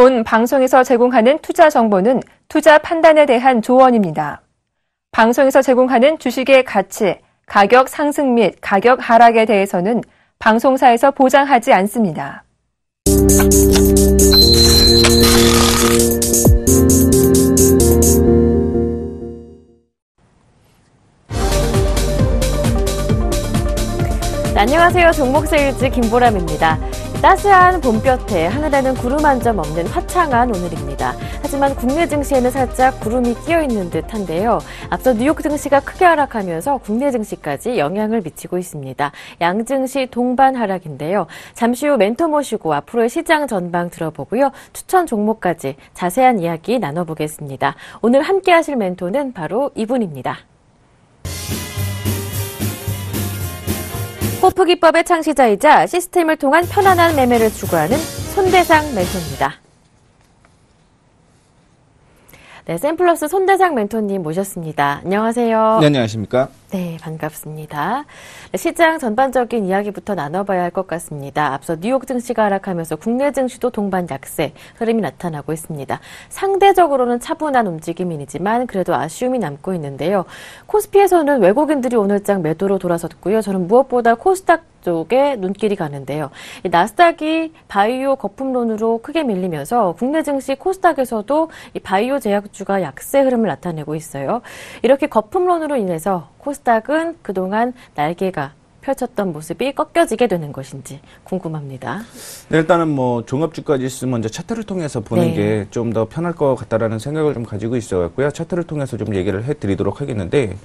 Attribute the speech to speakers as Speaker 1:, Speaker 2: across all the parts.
Speaker 1: 본 방송에서 제공하는 투자 정보는 투자 판단에 대한 조언입니다. 방송에서 제공하는 주식의 가치, 가격 상승 및 가격 하락에 대해서는 방송사에서 보장하지 않습니다.
Speaker 2: 안녕하세요. 종목세일즈 김보람입니다. 따스한 봄볕에 하늘에는 구름 한 점 없는 화창한 오늘입니다. 하지만 국내 증시에는 살짝 구름이 끼어있는 듯한데요. 앞서 뉴욕 증시가 크게 하락하면서 국내 증시까지 영향을 미치고 있습니다. 양증시 동반 하락인데요. 잠시 후 멘토 모시고 앞으로의 시장 전망 들어보고요. 추천 종목까지 자세한 이야기 나눠보겠습니다. 오늘 함께 하실 멘토는 바로 이분입니다. 호프 기법의 창시자이자 시스템을 통한 편안한 매매를 추구하는 손대상 멘토입니다. 네, 샘플러스 손대상 멘토님 모셨습니다. 안녕하세요.
Speaker 3: 네, 안녕하십니까?
Speaker 2: 네, 반갑습니다. 시장 전반적인 이야기부터 나눠봐야 할 것 같습니다. 앞서 뉴욕 증시가 하락하면서 국내 증시도 동반 약세 흐름이 나타나고 있습니다. 상대적으로는 차분한 움직임이지만 그래도 아쉬움이 남고 있는데요. 코스피에서는 외국인들이 오늘장 매도로 돌아섰고요. 저는 무엇보다 코스닥 쪽에 눈길이 가는데요. 나스닥이 바이오 거품론으로 크게 밀리면서 국내 증시 코스닥에서도 이 바이오 제약주가 약세 흐름을 나타내고 있어요. 이렇게 거품론으로 인해서 코스닥은 그동안 날개가 펼쳤던 모습이 꺾여지게 되는 것인지 궁금합니다.
Speaker 3: 네, 일단은 뭐 종합주가지수 먼저 차트를 통해서 보는 게 좀 더 편할 것 같다라는 생각을 좀 가지고 있어갖고요. 차트를 통해서 좀 얘기를 해드리도록 하겠는데,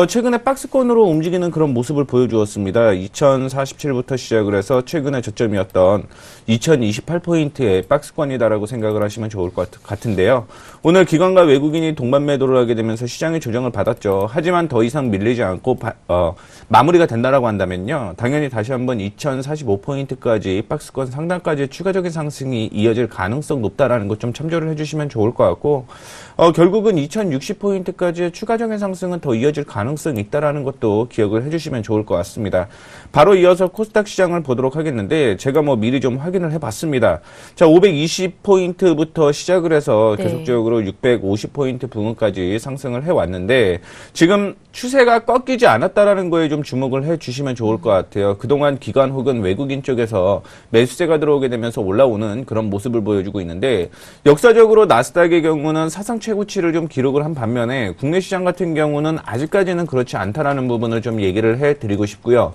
Speaker 3: 최근에 박스권으로 움직이는 그런 모습을 보여주었습니다. 2047부터 시작을 해서 최근에 저점이었던 2028포인트의 박스권이다라고 생각을 하시면 좋을 것 같은데요. 오늘 기관과 외국인이 동반 매도를 하게 되면서 시장의 조정을 받았죠. 하지만 더 이상 밀리지 않고 마무리가 된다라고 한다면요. 당연히 다시 한번 2045포인트까지 박스권 상단까지 추가적인 상승이 이어질 가능성 높다라는 것 좀 참조를 해주시면 좋을 것 같고, 결국은 2060포인트까지의 추가적인 상승은 더 이어질 가능성이 있다라는 것도 기억을 해주시면 좋을 것 같습니다. 바로 이어서 코스닥 시장을 보도록 하겠는데, 제가 뭐 미리 좀 확인을 해봤습니다. 자, 520포인트부터 시작을 해서 계속적으로 650포인트 부근까지 상승을 해왔는데, 지금 추세가 꺾이지 않았다라는 거에 좀 주목을 해주시면 좋을 것 같아요. 그동안 기관 혹은 외국인 쪽에서 매수세가 들어오게 되면서 올라오는 그런 모습을 보여주고 있는데, 역사적으로 나스닥의 경우는 사상 최고치를 좀 기록을 한 반면에 국내 시장 같은 경우는 아직까지는 그렇지 않다라는 부분을 좀 얘기를 해드리고 싶고요.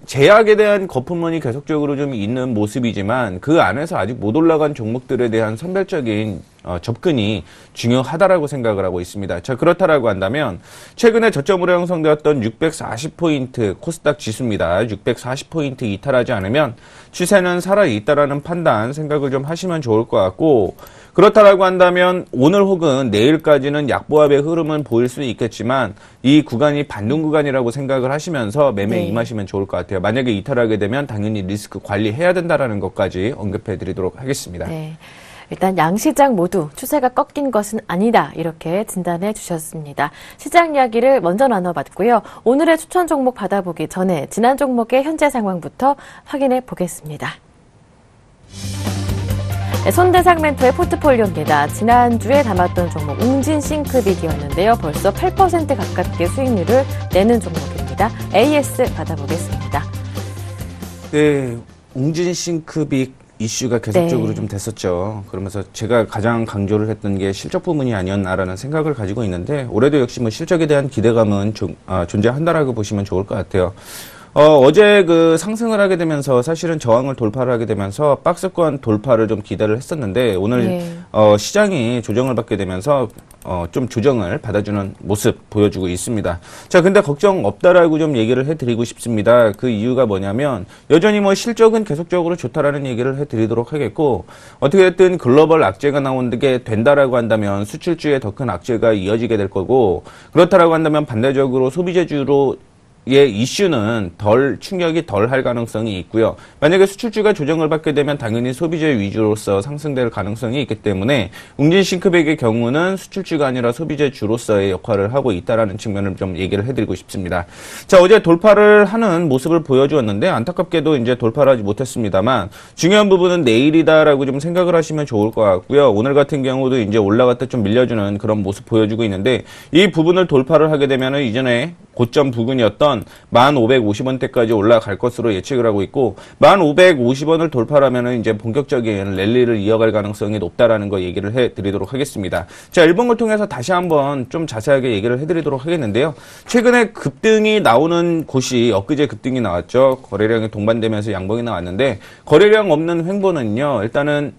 Speaker 3: 제약에 대한 거품론이 계속적으로 좀 있는 모습이지만 그 안에서 아직 못 올라간 종목들에 대한 선별적인 접근이 중요하다라고 생각을 하고 있습니다. 자, 그렇다라고 한다면 최근에 저점으로 형성되었던 640포인트 코스닥 지수입니다. 640포인트 이탈하지 않으면 추세는 살아있다라는 판단 생각을 좀 하시면 좋을 것 같고, 그렇다라고 한다면 오늘 혹은 내일까지는 약보합의 흐름은 보일 수 있겠지만 이 구간이 반등 구간이라고 생각을 하시면서 매매에 임하시면 좋을 것 같아요. 만약에 이탈하게 되면 당연히 리스크 관리해야 된다는 것까지 언급해 드리도록 하겠습니다.
Speaker 2: 네. 일단 양시장 모두 추세가 꺾인 것은 아니다, 이렇게 진단해 주셨습니다. 시장 이야기를 먼저 나눠봤고요. 오늘의 추천 종목 받아보기 전에 지난 종목의 현재 상황부터 확인해 보겠습니다. 네, 손대상 멘토의 포트폴리오입니다. 지난주에 담았던 종목 웅진싱크빅이었는데요. 벌써 8% 가깝게 수익률을 내는 종목입니다. AS 받아보겠습니다.
Speaker 3: 네, 웅진싱크빅 이슈가 계속적으로 좀 됐었죠. 그러면서 제가 가장 강조를 했던 게 실적 부분이 아니었나라는 생각을 가지고 있는데, 올해도 역시 뭐 실적에 대한 기대감은 존재한다라고 보시면 좋을 것 같아요. 어제 그 상승을 하게 되면서 사실은 저항을 돌파를 하게 되면서 박스권 돌파를 좀 기대를 했었는데, 오늘 시장이 조정을 받게 되면서 좀 조정을 받아주는 모습 보여주고 있습니다. 자, 근데 걱정 없다라고 좀 얘기를 해드리고 싶습니다. 그 이유가 뭐냐면 여전히 뭐 실적은 계속적으로 좋다라는 얘기를 해드리도록 하겠고, 어떻게 됐든 글로벌 악재가 나오게 된다라고 한다면 수출주에 더 큰 악재가 이어지게 될 거고, 그렇다라고 한다면 반대적으로 소비재주로 이슈는 충격이 덜 할 가능성이 있고요. 만약에 수출주가 조정을 받게 되면 당연히 소비재 위주로서 상승될 가능성이 있기 때문에 웅진 싱크백의 경우는 수출주가 아니라 소비재 주로서의 역할을 하고 있다라는 측면을 좀 얘기를 해드리고 싶습니다. 자, 어제 돌파를 하는 모습을 보여주었는데 안타깝게도 이제 돌파를 하지 못했습니다만 중요한 부분은 내일이다라고 좀 생각을 하시면 좋을 것 같고요. 오늘 같은 경우도 이제 올라갔다 좀 밀려주는 그런 모습 보여주고 있는데 이 부분을 돌파를 하게 되면은 이전에 고점 부근이었던 1,550원대까지 올라갈 것으로 예측을 하고 있고 1,550원을 돌파하면은 이제 본격적인 랠리를 이어갈 가능성이 높다라는 거 얘기를 해드리도록 하겠습니다. 자, 일봉을 통해서 다시 한번 좀 자세하게 얘기를 해드리도록 하겠는데요. 최근에 급등이 나오는 곳이 엊그제 급등이 나왔죠. 거래량이 동반되면서 양봉이 나왔는데 거래량 없는 횡보는요. 일단은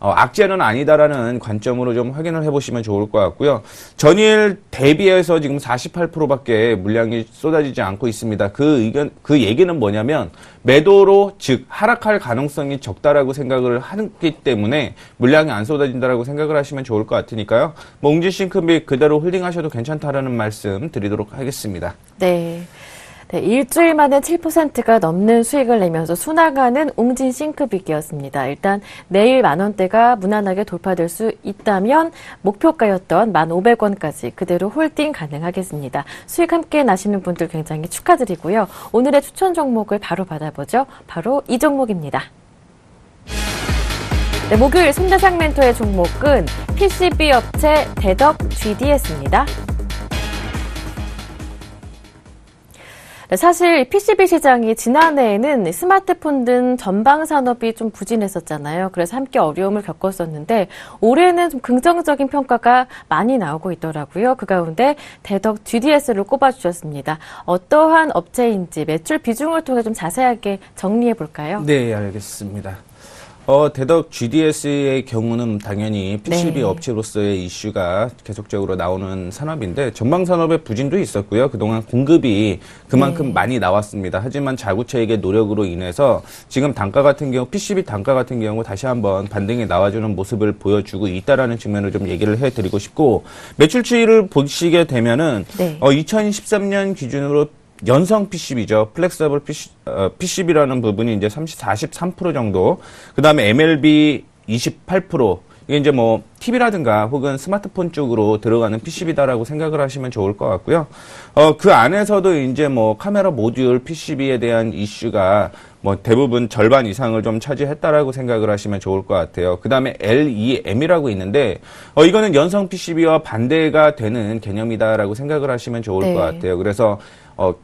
Speaker 3: 악재는 아니다라는 관점으로 좀 확인을 해보시면 좋을 것 같고요. 전일 대비해서 지금 48%밖에 물량이 쏟아지지 않고 있습니다. 그 얘기는 뭐냐면 매도로 즉 하락할 가능성이 적다라고 생각을 하기 때문에 물량이 안 쏟아진다라고 생각을 하시면 좋을 것 같으니까요. 뭐 웅진 싱크백 그대로 홀딩하셔도 괜찮다라는 말씀 드리도록 하겠습니다.
Speaker 2: 네. 네, 일주일 만에 7%가 넘는 수익을 내면서 순항하는 웅진 싱크빅이었습니다. 일단 내일 10,000원대가 무난하게 돌파될 수 있다면 목표가였던 1,500원까지 그대로 홀딩 가능하겠습니다. 수익 함께 나시는 분들 굉장히 축하드리고요. 오늘의 추천 종목을 바로 받아보죠. 바로 이 종목입니다. 네, 목요일 손대상 멘토의 종목은 PCB 업체 대덕 GDS입니다. 사실 PCB 시장이 지난해에는 스마트폰 등 전방 산업이 좀 부진했었잖아요. 그래서 함께 어려움을 겪었었는데 올해는 좀 긍정적인 평가가 많이 나오고 있더라고요. 그 가운데 대덕 GDS를 꼽아주셨습니다. 어떠한 업체인지 매출 비중을 통해 좀 자세하게 정리해 볼까요?
Speaker 3: 네, 알겠습니다. 대덕 GDS의 경우는 당연히 PCB
Speaker 2: 네.
Speaker 3: 업체로서의 이슈가 계속적으로 나오는 산업인데 전방 산업의 부진도 있었고요. 그동안 공급이 그만큼 많이 나왔습니다. 하지만 자구체의 노력으로 인해서 지금 단가 같은 경우 PCB 단가 같은 경우 다시 한번 반등이 나와주는 모습을 보여주고 있다라는 측면을 좀 얘기를 해드리고 싶고 매출 추이를 보시게 되면은 2013년 기준으로 연성 PCB죠. 플렉서블 PCB라는 부분이 이제 43% 정도. 그 다음에 MLB 28%. 이게 이제 뭐 TV라든가 혹은 스마트폰 쪽으로 들어가는 PCB다라고 생각을 하시면 좋을 것 같고요. 그 안에서도 이제 뭐 카메라 모듈 PCB에 대한 이슈가 뭐 대부분 절반 이상을 좀 차지했다라고 생각을 하시면 좋을 것 같아요. 그 다음에 LEM이라고 있는데, 이거는 연성 PCB와 반대가 되는 개념이다라고 생각을 하시면 좋을 것 같아요. 그래서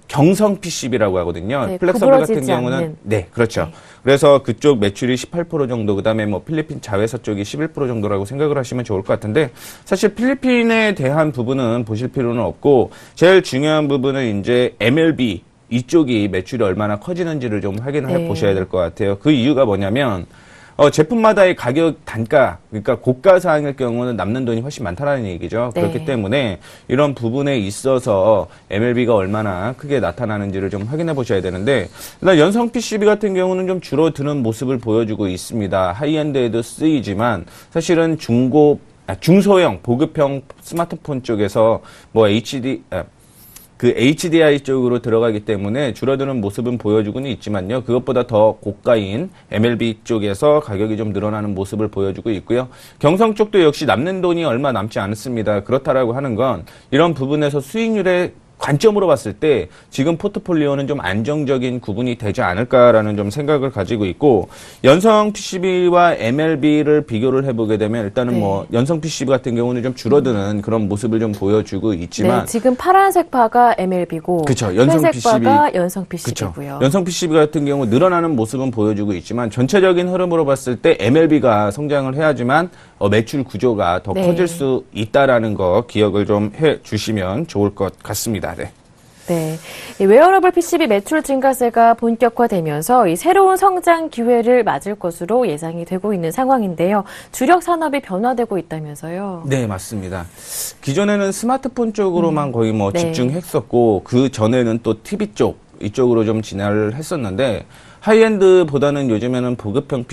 Speaker 3: 경성 PCB라고 하거든요.
Speaker 2: 네,
Speaker 3: 플렉서블 같은 경우는
Speaker 2: 않는.
Speaker 3: 네, 그렇죠.
Speaker 2: 네.
Speaker 3: 그래서 그쪽 매출이 18% 정도, 그다음에 뭐 필리핀 자회사 쪽이 11% 정도라고 생각을 하시면 좋을 것 같은데 사실 필리핀에 대한 부분은 보실 필요는 없고 제일 중요한 부분은 이제 MLB 이쪽이 매출이 얼마나 커지는지를 좀 확인을 해 보셔야 될 것 같아요. 그 이유가 뭐냐면 제품마다의 가격 단가, 그러니까 고가 사항일 경우는 남는 돈이 훨씬 많다라는 얘기죠.
Speaker 2: 네.
Speaker 3: 그렇기 때문에 이런 부분에 있어서 MLB가 얼마나 크게 나타나는지를 좀 확인해 보셔야 되는데, 일단 연성 PCB 같은 경우는 좀 줄어드는 모습을 보여주고 있습니다. 하이엔드에도 쓰이지만 사실은 중소형, 보급형 스마트폰 쪽에서 뭐 HDI 쪽으로 들어가기 때문에 줄어드는 모습은 보여주고는 있지만요. 그것보다 더 고가인 MLB 쪽에서 가격이 좀 늘어나는 모습을 보여주고 있고요. 경성 쪽도 역시 남는 돈이 얼마 남지 않습니다. 그렇다라고 하는 건 이런 부분에서 수익률의 관점으로 봤을 때 지금 포트폴리오는 좀 안정적인 구분이 되지 않을까라는 좀 생각을 가지고 있고, 연성 PCB와 MLB를 비교를 해보게 되면 일단은 뭐 연성 PCB 같은 경우는 좀 줄어드는 그런 모습을 좀 보여주고 있지만
Speaker 2: 지금 파란색 바가 MLB고
Speaker 3: 그쵸, 연성
Speaker 2: 회색
Speaker 3: PCB.
Speaker 2: 바가 연성 PCB고요.
Speaker 3: 연성 PCB 같은 경우 늘어나는 모습은 보여주고 있지만 전체적인 흐름으로 봤을 때 MLB가 성장을 해야지만 매출 구조가 더 커질 수 있다라는 거 기억을 좀 해주시면 좋을 것 같습니다.
Speaker 2: 네. 이 웨어러블 PCB 매출 증가세가 본격화되면서 이 새로운 성장 기회를 맞을 것으로 예상이 되고 있는 상황인데요. 주력 산업이 변화되고 있다면서요?
Speaker 3: 네, 맞습니다. 기존에는 스마트폰 쪽으로만 거의 뭐 집중했었고, 그 전에는 또 TV 쪽, 이쪽으로 좀 진화를 했었는데, 하이엔드보다는 요즘에는 보급형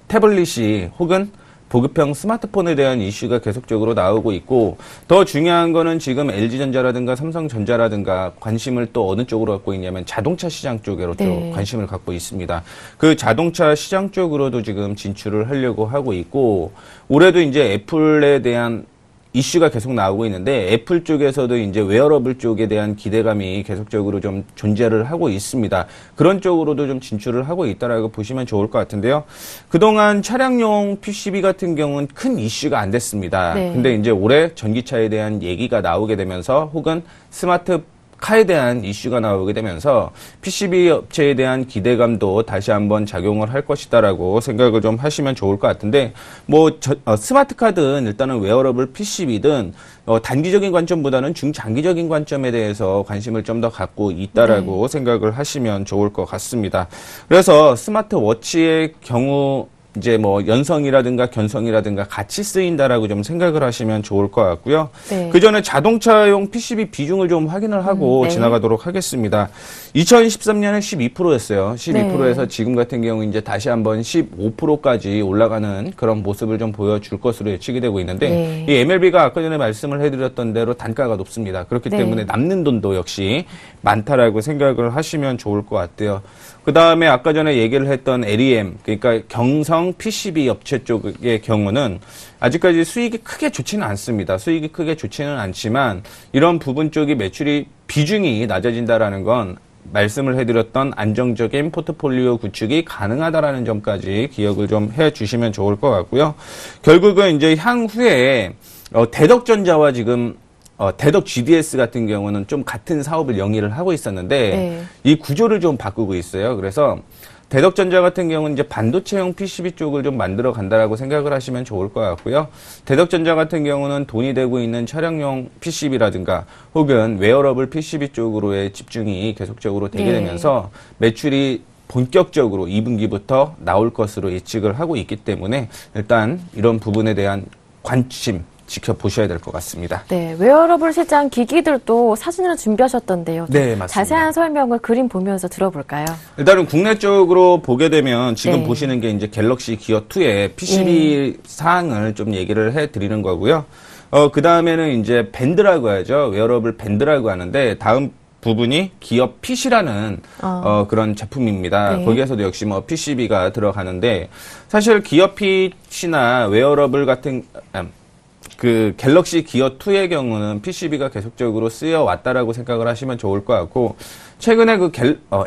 Speaker 3: 태블릿이 혹은 보급형 스마트폰에 대한 이슈가 계속적으로 나오고 있고, 더 중요한 거는 지금 LG전자라든가 삼성전자라든가 관심을 또 어느 쪽으로 갖고 있냐면 자동차 시장 쪽으로 또 관심을 갖고 있습니다. 그 자동차 시장 쪽으로도 지금 진출을 하려고 하고 있고, 올해도 이제 애플에 대한 이슈가 계속 나오고 있는데, 애플 쪽에서도 이제 웨어러블 쪽에 대한 기대감이 계속적으로 좀 존재를 하고 있습니다. 그런 쪽으로도 좀 진출을 하고 있다라고 보시면 좋을 것 같은데요. 그동안 차량용 PCB 같은 경우는 큰 이슈가 안 됐습니다. 근데 이제 올해 전기차에 대한 얘기가 나오게 되면서, 혹은 스마트 카에 대한 이슈가 나오게 되면서 PCB 업체에 대한 기대감도 다시 한번 작용을 할 것이다라고 생각을 좀 하시면 좋을 것 같은데, 스마트카든 일단은 웨어러블 PCB든 단기적인 관점보다는 중장기적인 관점에 대해서 관심을 좀 더 갖고 있다라고 생각을 하시면 좋을 것 같습니다. 그래서 스마트워치의 경우 이제 뭐 연성이라든가 견성이라든가 같이 쓰인다라고 좀 생각을 하시면 좋을 것 같고요. 그 전에 자동차용 PCB 비중을 좀 확인을 하고 지나가도록 하겠습니다. 2013년에 12%였어요. 12%에서 지금 같은 경우 이제 다시 한번 15%까지 올라가는 그런 모습을 좀 보여줄 것으로 예측이 되고 있는데, 이 MLB가 아까 전에 말씀을 해드렸던 대로 단가가 높습니다. 그렇기 때문에 남는 돈도 역시 많다라고 생각을 하시면 좋을 것 같아요. 그 다음에 아까 전에 얘기를 했던 LEM, 그러니까 경성 PCB 업체 쪽의 경우는 아직까지 수익이 크게 좋지는 않습니다. 수익이 크게 좋지는 않지만 이런 부분 쪽이 매출이 비중이 낮아진다라는 건 말씀을 해드렸던 안정적인 포트폴리오 구축이 가능하다라는 점까지 기억을 좀 해주시면 좋을 것 같고요. 결국은 이제 향후에 대덕전자와 지금 대덕 GDS 같은 경우는 좀 같은 사업을 영위를 하고 있었는데 이 구조를 좀 바꾸고 있어요. 그래서 대덕전자 같은 경우는 이제 반도체용 PCB 쪽을 좀 만들어 간다라고 생각을 하시면 좋을 것 같고요. 대덕전자 같은 경우는 돈이 되고 있는 차량용 PCB라든가 혹은 웨어러블 PCB 쪽으로의 집중이 계속적으로 되게 되면서 매출이 본격적으로 2분기부터 나올 것으로 예측을 하고 있기 때문에 일단 이런 부분에 대한 관심 지켜보셔야 될 것 같습니다.
Speaker 2: 네, 웨어러블 시장 기기들도 사진을 준비하셨던데요.
Speaker 3: 네, 맞습니다.
Speaker 2: 자세한 설명을 그림 보면서 들어볼까요?
Speaker 3: 일단은 국내 쪽으로 보게 되면 지금 보시는 게 이제 갤럭시 기어2의 PCB 사항을 좀 얘기를 해드리는 거고요. 그 다음에는 이제 밴드라고 하죠. 웨어러블 밴드라고 하는데, 다음 부분이 기어 핏이라는 그런 제품입니다. 거기에서도 역시 뭐 PCB가 들어가는데, 사실 기어 핏이나 웨어러블 같은 그 갤럭시 기어2의 경우는 PCB가 계속적으로 쓰여 왔다라고 생각을 하시면 좋을 것 같고, 최근에 그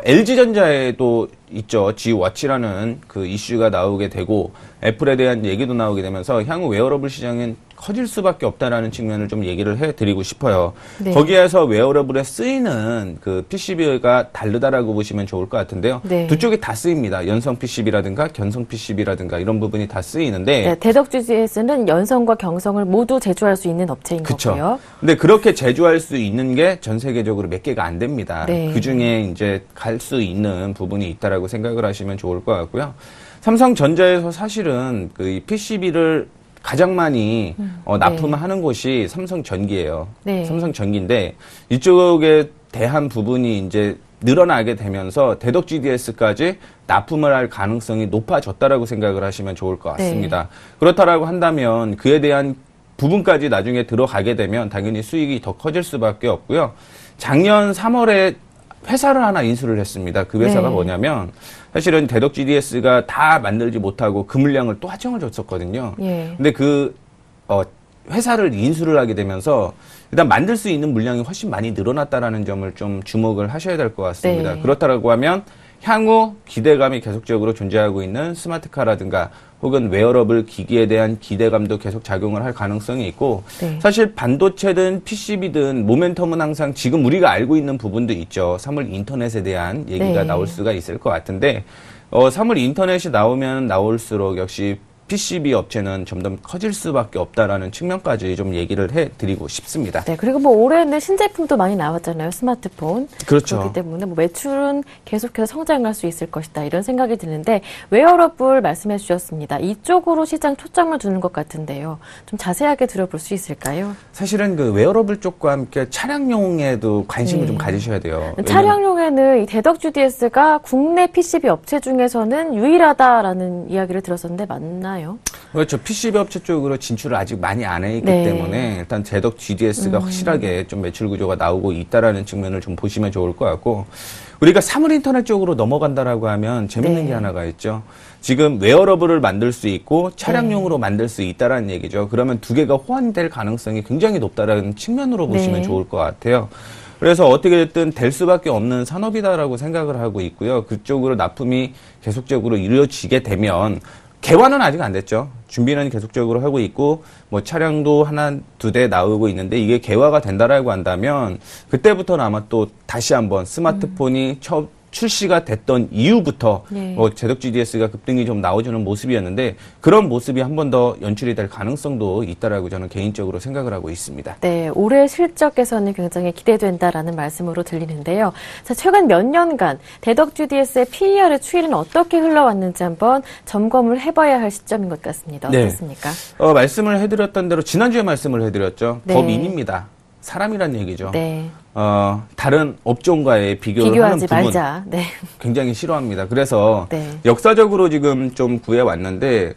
Speaker 3: LG전자에도 있죠. G워치라는 그 이슈가 나오게 되고, 애플에 대한 얘기도 나오게 되면서 향후 웨어러블 시장은 커질 수밖에 없다라는 측면을 좀 얘기를 해드리고 싶어요. 거기에서 웨어러블에 쓰이는 그 PCB가 다르다라고 보시면 좋을 것 같은데요. 두 쪽이 다 쓰입니다. 연성 PCB라든가 견성 PCB라든가 이런 부분이 다 쓰이는데,
Speaker 2: 대덕 GDS는 연성과 경성을 모두 제조할 수 있는 업체인 거고요.
Speaker 3: 근데 그렇게 제조할 수 있는 게 전 세계적으로 몇 개가 안 됩니다. 그 중에 이제 갈 수 있는 부분이 있다라고 생각을 하시면 좋을 것 같고요. 삼성전자에서 사실은 그 PCB를 가장 많이 납품하는 곳이 삼성전기예요. 삼성전기인데 이쪽에 대한 부분이 이제 늘어나게 되면서 대덕 GDS까지 납품을 할 가능성이 높아졌다라고 생각을 하시면 좋을 것 같습니다. 그렇다라고 한다면 그에 대한 부분까지 나중에 들어가게 되면 당연히 수익이 더 커질 수밖에 없고요. 작년 3월에 회사를 하나 인수를 했습니다. 그 회사가 뭐냐면, 사실은 대덕 GDS가 다 만들지 못하고 그 물량을 또 하청을 줬었거든요. 근데 그 회사를 인수를 하게 되면서 일단 만들 수 있는 물량이 훨씬 많이 늘어났다라는 점을 좀 주목을 하셔야 될 것 같습니다. 그렇다라고 하면 향후 기대감이 계속적으로 존재하고 있는 스마트카라든가 혹은 웨어러블 기기에 대한 기대감도 계속 작용을 할 가능성이 있고, 사실 반도체든 PCB든 모멘텀은 항상 지금 우리가 알고 있는 부분도 있죠. 사물 인터넷에 대한 얘기가 나올 수가 있을 것 같은데, 사물 인터넷이 나오면 나올수록 역시 PCB 업체는 점점 커질 수밖에 없다라는 측면까지 좀 얘기를 해드리고 싶습니다.
Speaker 2: 그리고 뭐 올해는 신제품도 많이 나왔잖아요. 스마트폰.
Speaker 3: 그렇죠.
Speaker 2: 그렇기 때문에 뭐 매출은 계속해서 성장할 수 있을 것이다. 이런 생각이 드는데, 웨어러블 말씀해 주셨습니다. 이쪽으로 시장 초점을 두는 것 같은데요. 좀 자세하게 들어볼 수 있을까요?
Speaker 3: 사실은 그 웨어러블 쪽과 함께 차량용에도 관심을 좀 가지셔야 돼요.
Speaker 2: 차량용에는 이 대덕 GDS가 국내 PCB 업체 중에서는 유일하다라는 이야기를 들었었는데 맞나요? 있나요?
Speaker 3: 그렇죠. PCB 업체 쪽으로 진출을 아직 많이 안 해 있기
Speaker 2: 네.
Speaker 3: 때문에 일단 제덕 GDS가 확실하게 좀 매출 구조가 나오고 있다라는 측면을 좀 보시면 좋을 것 같고, 우리가 사물 인터넷 쪽으로 넘어간다라고 하면 재밌는
Speaker 2: 네.
Speaker 3: 게 하나가 있죠. 지금 웨어러블을 만들 수 있고 차량용으로 만들 수 있다라는 얘기죠. 그러면 두 개가 호환될 가능성이 굉장히 높다라는 측면으로 보시면
Speaker 2: 네.
Speaker 3: 좋을 것 같아요. 그래서 어떻게 됐든 될 수밖에 없는 산업이다라고 생각을 하고 있고요. 그쪽으로 납품이 계속적으로 이루어지게 되면, 개화는 아직 안 됐죠. 준비는 계속적으로 하고 있고, 뭐 차량도 하나, 두 대 나오고 있는데, 이게 개화가 된다라고 한다면, 그때부터는 아마 또 다시 한번 스마트폰이 출시가 됐던 이후부터
Speaker 2: 네.
Speaker 3: 제덕 GDS가 급등이 좀 나오주는 모습이었는데, 그런 모습이 한 번 더 연출이 될 가능성도 있다라고 저는 개인적으로 생각을 하고 있습니다.
Speaker 2: 네, 올해 실적 개선이 굉장히 기대된다라는 말씀으로 들리는데요. 자, 최근 몇 년간 대덕 GDS의 PER의 추이는 어떻게 흘러왔는지 한번 점검을 해봐야 할 시점인 것 같습니다.
Speaker 3: 네.
Speaker 2: 어떻습니까?
Speaker 3: 말씀을 해드렸던 대로 지난주에 말씀을 해드렸죠.
Speaker 2: 네.
Speaker 3: 법인입니다. 사람이란 얘기죠.
Speaker 2: 네.
Speaker 3: 다른 업종과의 비교를 하는
Speaker 2: 비교하지
Speaker 3: 부분
Speaker 2: 말자. 네.
Speaker 3: 굉장히 싫어합니다. 그래서
Speaker 2: 네.
Speaker 3: 역사적으로 지금 좀 구해왔는데,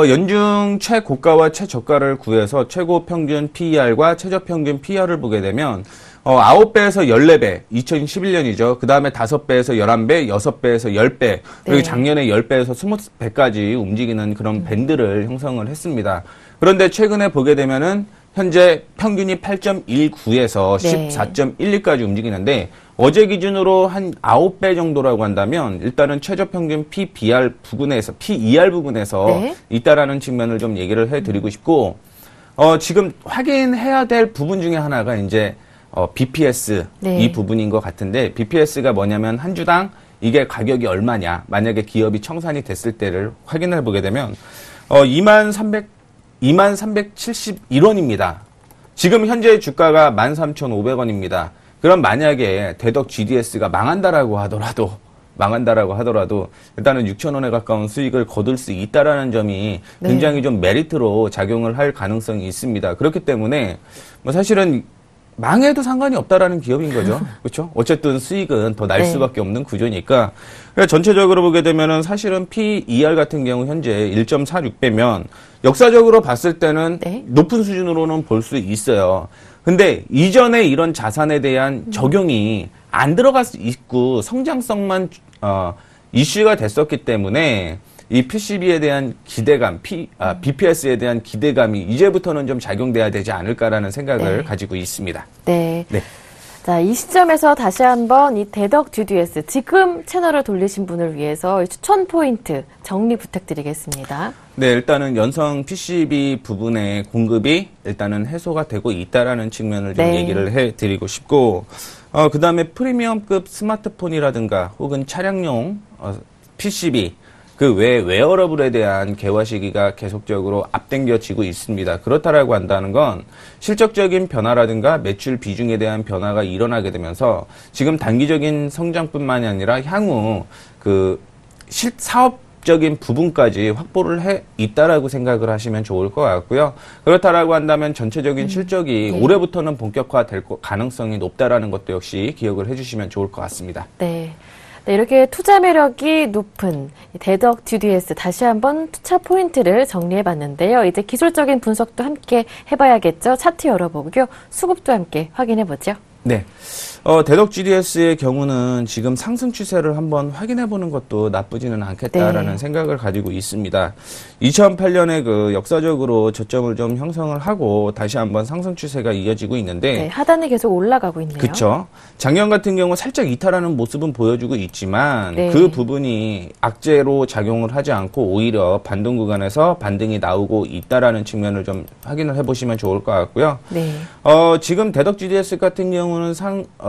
Speaker 3: 연중 최고가와 최저가를 구해서 최고 평균 PER과 최저 평균 PER을 보게 되면 9배에서 14배, 2011년이죠. 그 다음에 5배에서 11배, 6배에서 10배, 그리고
Speaker 2: 네.
Speaker 3: 작년에 10배에서 20배까지 움직이는 그런 밴드를 형성을 했습니다. 그런데 최근에 보게 되면은 현재 평균이 8.19에서
Speaker 2: 네.
Speaker 3: 14.12까지 움직이는데, 어제 기준으로 한 9배 정도라고 한다면 일단은 최저 평균 PER 부분에서
Speaker 2: 네.
Speaker 3: 있다라는 측면을 좀 얘기를 해드리고 싶고, 지금 확인해야 될 부분 중에 하나가 이제 BPS
Speaker 2: 네.
Speaker 3: 이 부분인 것 같은데, BPS가 뭐냐면 한 주당 이게 가격이 얼마냐, 만약에 기업이 청산이 됐을 때를 확인해 보게 되면 2371원입니다. 지금 현재 주가가 13,500원입니다. 그럼 만약에 대덕 GDS가 망한다라고 하더라도 일단은 6,000원에 가까운 수익을 거둘 수 있다라는 점이
Speaker 2: 네.
Speaker 3: 굉장히 좀 메리트로 작용을 할 가능성이 있습니다. 그렇기 때문에 뭐 사실은 망해도 상관이 없다라는 기업인 거죠. 그렇죠? 어쨌든 수익은 더 날
Speaker 2: 네.
Speaker 3: 수밖에 없는 구조니까. 그래서 전체적으로 보게 되면은 사실은 PER 같은 경우 현재 1.46배면 역사적으로 봤을 때는
Speaker 2: 네.
Speaker 3: 높은 수준으로는 볼 수 있어요. 근데 이전에 이런 자산에 대한 적용이 안 들어갈 수 있고 성장성만 이슈가 됐었기 때문에 이 PCB에 대한 기대감, BPS에 대한 기대감이 이제부터는 좀 작용돼야 되지 않을까라는 생각을
Speaker 2: 네.
Speaker 3: 가지고 있습니다.
Speaker 2: 네.
Speaker 3: 네.
Speaker 2: 자, 이 시점에서 다시 한번 이 대덕 GDS 지금 채널을 돌리신 분을 위해서 이 추천 포인트 정리 부탁드리겠습니다.
Speaker 3: 네, 일단은 연성 PCB 부분의 공급이 일단은 해소가 되고 있다라는 측면을 좀
Speaker 2: 네.
Speaker 3: 얘기를 해드리고 싶고, 그 다음에 프리미엄급 스마트폰이라든가 혹은 차량용 PCB, 그 외 웨어러블에 대한 개화 시기가 계속적으로 앞당겨지고 있습니다. 그렇다라고 한다는 건 실적적인 변화라든가 매출 비중에 대한 변화가 일어나게 되면서 지금 단기적인 성장뿐만이 아니라 향후 그 사업적인 부분까지 확보를 해 있다라고 생각을 하시면 좋을 것 같고요. 그렇다라고 한다면 전체적인 실적이
Speaker 2: 네.
Speaker 3: 올해부터는 본격화될 가능성이 높다라는 것도 역시 기억을 해주시면 좋을 것 같습니다.
Speaker 2: 네. 네, 이렇게 투자 매력이 높은 이 대덕 GDS 다시 한번 투자 포인트를 정리해봤는데요. 이제 기술적인 분석도 함께 해봐야겠죠. 차트 열어보고요. 수급도 함께 확인해보죠.
Speaker 3: 네. 대덕 GDS의 경우는 지금 상승 추세를 한번 확인해 보는 것도 나쁘지는 않겠다라는
Speaker 2: 네.
Speaker 3: 생각을 가지고 있습니다. 2008년에 그 역사적으로 저점을 좀 형성을 하고 다시 한번 상승 추세가 이어지고 있는데,
Speaker 2: 네, 하단이 계속 올라가고 있네요.
Speaker 3: 그렇죠. 작년 같은 경우 살짝 이탈하는 모습은 보여주고 있지만
Speaker 2: 네.
Speaker 3: 그 부분이 악재로 작용을 하지 않고 오히려 반등 구간에서 반등이 나오고 있다라는 측면을 좀 확인을 해보시면 좋을 것 같고요.
Speaker 2: 네.
Speaker 3: 지금 대덕 GDS 같은 경우는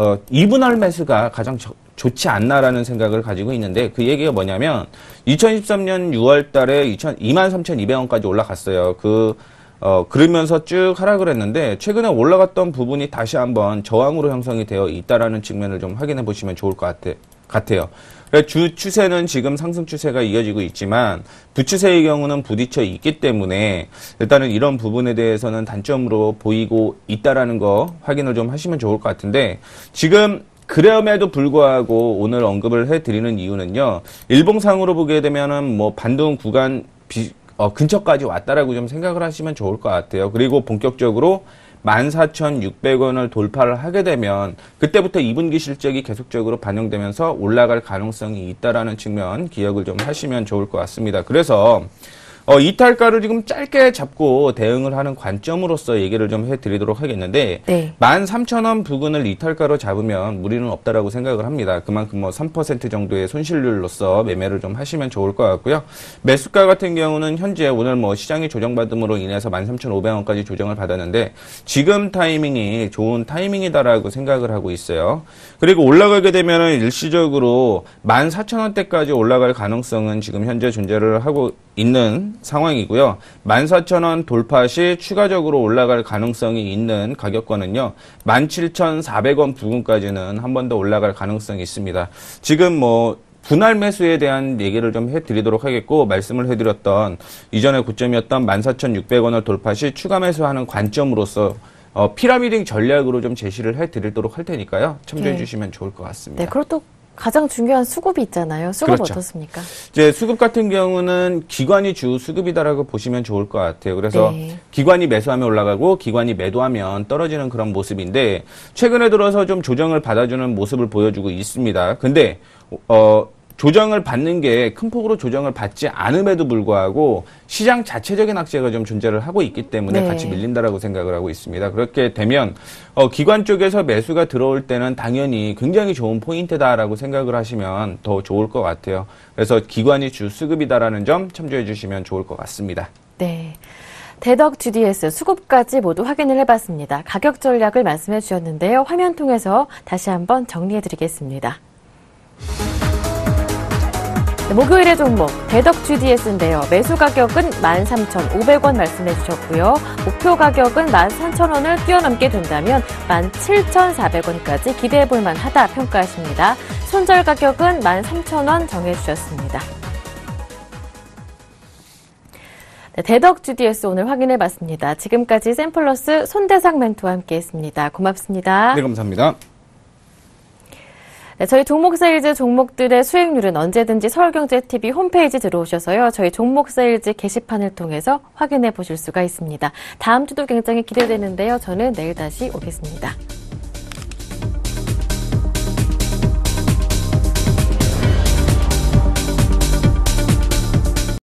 Speaker 3: 2분할 매수가 가장 좋지 않나라는 생각을 가지고 있는데, 그 얘기가 뭐냐면 2013년 6월 달에 23,200원까지 올라갔어요. 그러면서 쭉 하락을 했는데 최근에 올라갔던 부분이 다시 한번 저항으로 형성이 되어 있다라는 측면을 좀 확인해 보시면 좋을 것 같아요. 주 추세는 지금 상승 추세가 이어지고 있지만 부추세의 경우는 부딪혀 있기 때문에 일단은 이런 부분에 대해서는 단점으로 보이고 있다라는 거 확인을 좀 하시면 좋을 것 같은데, 지금 그럼에도 불구하고 오늘 언급을 해드리는 이유는요, 일봉상으로 보게 되면은 뭐 반등 구간 근처까지 왔다라고 좀 생각을 하시면 좋을 것 같아요. 그리고 본격적으로 14,600원을 돌파를 하게 되면 그때부터 2분기 실적이 계속적으로 반영되면서 올라갈 가능성이 있다라는 측면 기억을 좀 하시면 좋을 것 같습니다. 그래서 이탈가를 지금 짧게 잡고 대응을 하는 관점으로서 얘기를 좀 해드리도록 하겠는데, 네. 13,000원 부근을 이탈가로 잡으면 무리는 없다라고 생각을 합니다. 그만큼 3% 정도의 손실률로서 매매를 좀 하시면 좋을 것 같고요. 매수가 같은 경우는 현재 오늘 시장이 조정받음으로 인해서 13,500원까지 조정을 받았는데, 지금 타이밍이 좋은 타이밍이다라고 생각을 하고 있어요. 그리고 올라가게 되면은 일시적으로 14,000원대까지 올라갈 가능성은 지금 현재 존재를 하고 있는 상황이고요. 14,000원 돌파 시 추가적으로 올라갈 가능성이 있는 가격권은요. 17,400원 부근까지는 한 번 더 올라갈 가능성이 있습니다. 지금 분할 매수에 대한 얘기를 좀 해드리도록 하겠고, 말씀을 해드렸던 이전의 고점이었던 14,600원을 돌파 시 추가 매수하는 관점으로서 피라미딩 전략으로 좀 제시를 해드리도록 할 테니까요. 참조해
Speaker 2: 네.
Speaker 3: 주시면 좋을 것 같습니다.
Speaker 2: 네, 그리고 또 가장 중요한 수급이 있잖아요. 수급
Speaker 3: 그렇죠.
Speaker 2: 어떻습니까?
Speaker 3: 이제 수급 같은 경우는 기관이 주 수급이다라고 보시면 좋을 것 같아요. 그래서
Speaker 2: 네. 기관이
Speaker 3: 매수하면 올라가고 기관이 매도하면 떨어지는 그런 모습인데, 최근에 들어서 좀 조정을 받아주는 모습을 보여주고 있습니다. 근데 조정을 받는 게 큰 폭으로 조정을 받지 않음에도 불구하고 시장 자체적인 악재가 좀 존재를 하고 있기 때문에
Speaker 2: 네.
Speaker 3: 같이 밀린다라고 생각을 하고 있습니다. 그렇게 되면 기관 쪽에서 매수가 들어올 때는 당연히 굉장히 좋은 포인트다라고 생각을 하시면 더 좋을 것 같아요. 그래서 기관이 주 수급이다라는 점 참조해 주시면 좋을 것 같습니다.
Speaker 2: 네. 대덕 GDS 수급까지 모두 확인을 해봤습니다. 가격 전략을 말씀해 주셨는데요. 화면 통해서 다시 한번 정리해 드리겠습니다. 목요일의 종목 대덕 GDS인데요. 매수 가격은 13,500원 말씀해 주셨고요. 목표 가격은 13,000원을 뛰어넘게 된다면 17,400원까지 기대해 볼 만하다 평가하십니다. 손절 가격은 13,000원 정해 주셨습니다. 네, 대덕 GDS 오늘 확인해 봤습니다. 지금까지 샘플러스 손대상 멘토와 함께했습니다. 고맙습니다.
Speaker 3: 네, 감사합니다.
Speaker 2: 네, 저희 종목 세일즈 종목들의 수익률은 언제든지 서울경제TV 홈페이지 들어오셔서요. 저희 종목 세일즈 게시판을 통해서 확인해 보실 수가 있습니다. 다음 주도 굉장히 기대되는데요. 저는 내일 다시 오겠습니다.